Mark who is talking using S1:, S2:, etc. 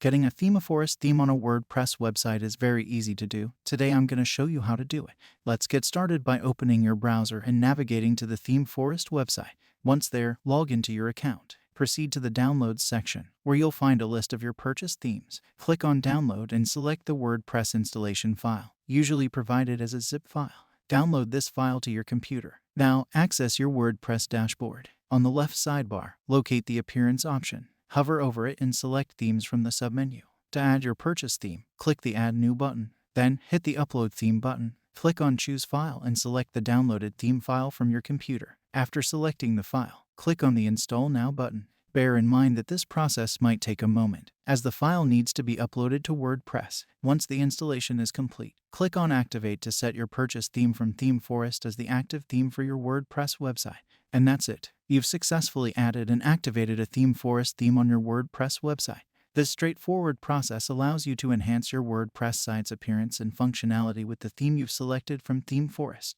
S1: Getting a Themeforest theme on a WordPress website is very easy to do. Today I'm going to show you how to do it. Let's get started by opening your browser and navigating to the Themeforest website. Once there, log into your account. Proceed to the Downloads section, where you'll find a list of your purchased themes. Click on Download and select the WordPress installation file, usually provided as a zip file. Download this file to your computer. Now, access your WordPress dashboard. On the left sidebar, locate the Appearance option. Hover over it and select Themes from the submenu. To add your purchase theme, click the Add New button. Then, hit the Upload Theme button. Click on Choose File and select the downloaded theme file from your computer. After selecting the file, click on the Install Now button. Bear in mind that this process might take a moment, as the file needs to be uploaded to WordPress. Once the installation is complete, click on Activate to set your purchase theme from Themeforest as the active theme for your WordPress website. And that's it. You've successfully added and activated a Themeforest theme on your WordPress website. This straightforward process allows you to enhance your WordPress site's appearance and functionality with the theme you've selected from Themeforest.